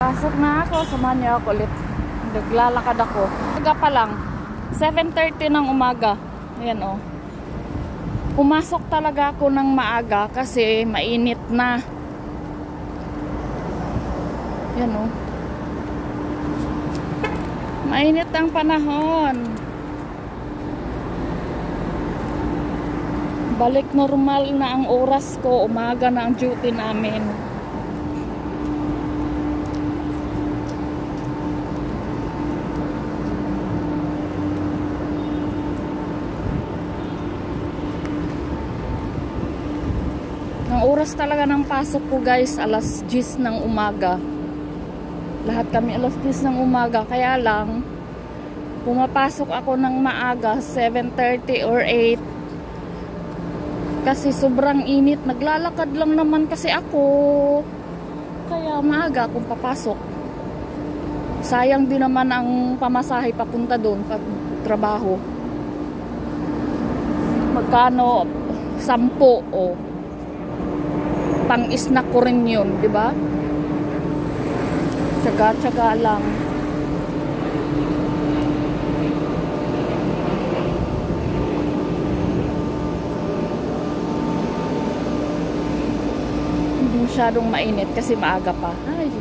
Pasok na ako, samahan niyo ako ulit. Naglalakad ako. Umaga pa lang. 7:30 ng umaga. Ayan o. Pumasok talaga ako ng maaga kasi mainit na. Ayan o. Mainit ang panahon. Balik normal na ang oras ko. Umaga na ang duty namin. Ang oras talaga ng pasok ko guys, alas 10 ng umaga. Lahat kami alas 10 ng umaga. Kaya lang, pumapasok ako ng maaga, 7:30 or 8. Kasi sobrang init. Naglalakad lang naman kasi ako. Kaya maaga akong papasok. Sayang din naman ang pamasahe papunta doon pag trabaho. Magkano? 10 o. Pang-snack ko rin yun, di ba? Tsaga-tsaga lang. Hindi masyadong mainit kasi maaga pa. Ay.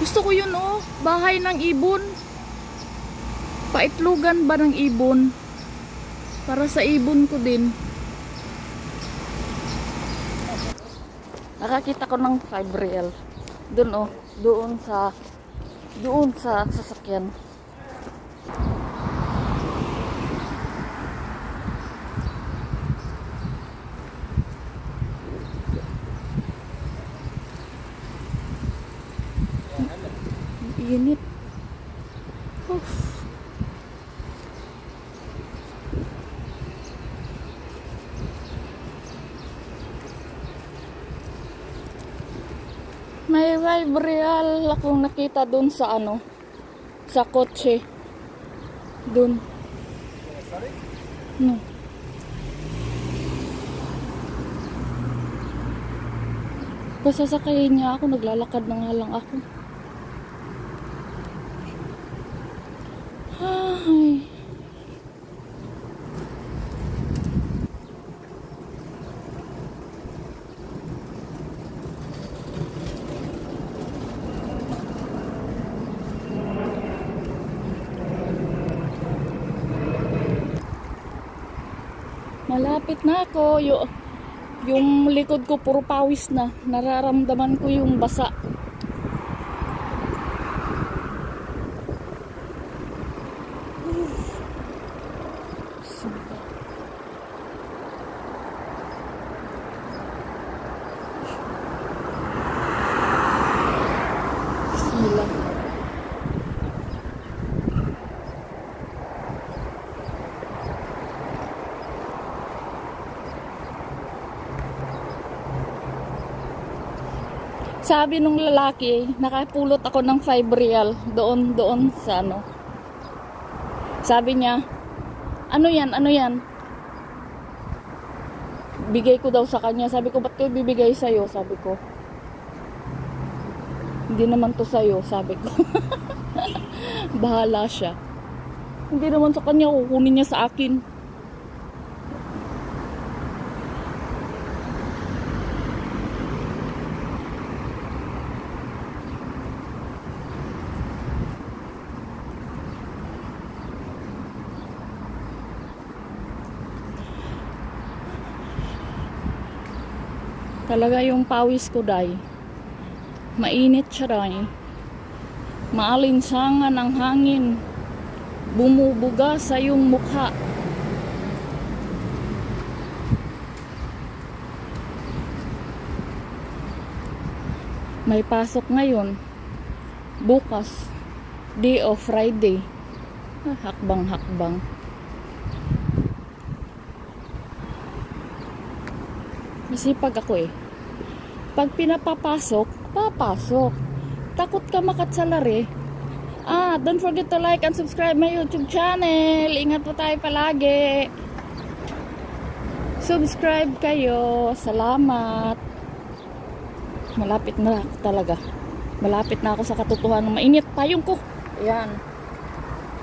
Gusto ko yun oh, bahay ng ibon. Paitlugan ba ng ibon? Para sa ibon ko din. Nakakita ko ng 5 real. Doon oh, doon sa sasakyan. Init. May 5 real akong nakita doon sa ano, sa kotse. Doon. No. Pasasakayin niya ako, naglalakad na nga lang ako. Ay. Malapit na ako. Yung likod ko puro pawis na. Nararamdaman ko yung basa. Sabi nung lalaki, nakapulot ako ng 5 real doon sa ano. Sabi niya, ano yan? Bigay ko daw sa kanya. Sabi ko, ba't ko bibigay sa'yo? Sabi ko, hindi naman to sa'yo, sabi ko. Bahala siya. Hindi naman sa kanya, kukunin niya sa akin. Talaga yung pawis ko day. Mainit siya day. Maalinsangan ang hangin. Bumubuga sa iyong mukha. May pasok ngayon. Bukas. Day of Friday. Hakbang-hakbang. Masipag ako eh. Pag pinapapasok, papasok. Takot ka makatsalari. Don't forget to like and subscribe my YouTube channel. Ingat po tayo palagi. Subscribe kayo. Salamat. Malapit na talaga. Malapit na ako sa katotohanan. Mainit payong ko. Ayan.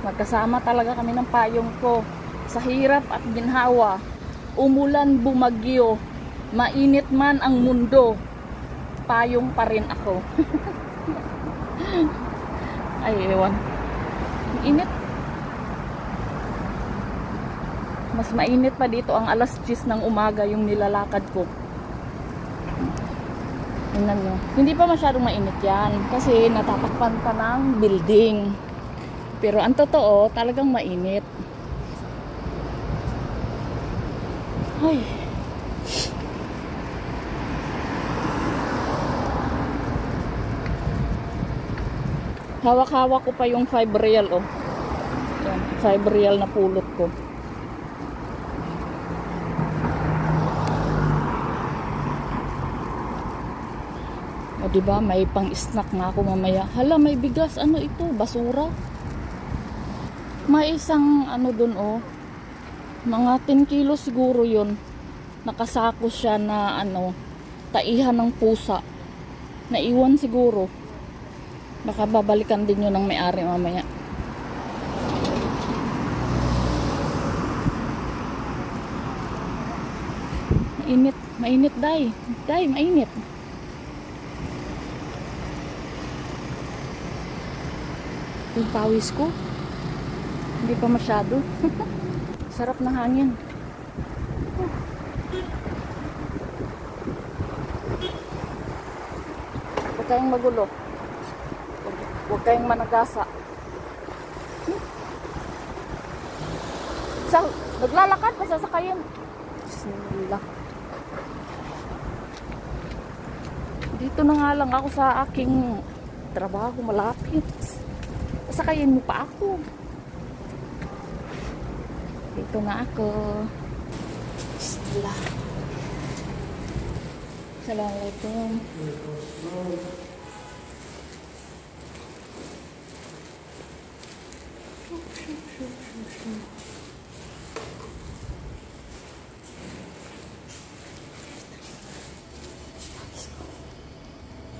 Magkasama talaga kami ng payong ko. Sa hirap at ginhawa. Umulan, bumagyo. Mainit man ang mundo. Payong pa rin ako. Ay, ewan. Init. Mas mainit pa dito ang alas 10 ng umaga yung nilalakad ko. Tingnan nyo. Hindi pa masyadong mainit yan. Kasi natatakpan pa ng building. Pero ang totoo, talagang mainit. Ay. Hawak-hawak ko pa yung 5 real, oh. Yan, 5 real na pulot ko. O, diba? May pang-snack na ako mamaya. Hala, may bigas. Ano ito? Basura? May isang, ano dun, oh. Mga 10 kilos siguro yun. Nakasako siya na, ano, taihan ng pusa. Naiwan siguro. Baka babalikan din yun ng may-ari mamaya. Mainit. Mainit, day. Day, mainit. Yung pawis ko. Hindi pa masyado. Sarap ng hangin. Huwag kayong magulo. Huwag kayong managasa. Naglalakad pa sasakayin. Bismillah. Dito na nga lang ako sa aking trabaho malapit. Sasakayin mo pa ako. Dito na ako. Bismillah. Assalamualaikum.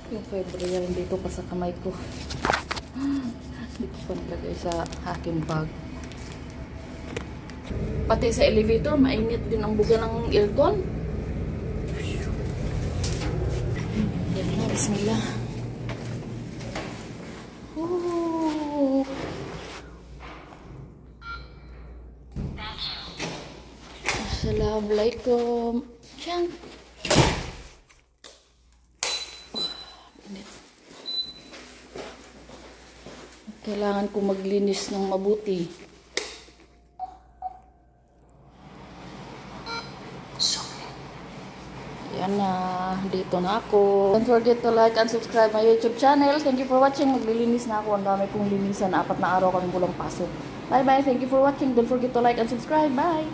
Yung February dito pa sa kamay ko. Dito pa nilagay sa aking bag. Pati sa elevator, mainit din ang buga ng aircon. Yan na, bismillah. Oh. Assalamualaikum. Yan. Kailangan ko maglinis ng mabuti. Yan na. Dito na ako. Don't forget to like and subscribe my YouTube channel. Thank you for watching. Maglilinis na ako. Ang dami kong linisan. 4 na araw kami walang pasok. Bye bye. Thank you for watching. Don't forget to like and subscribe. Bye.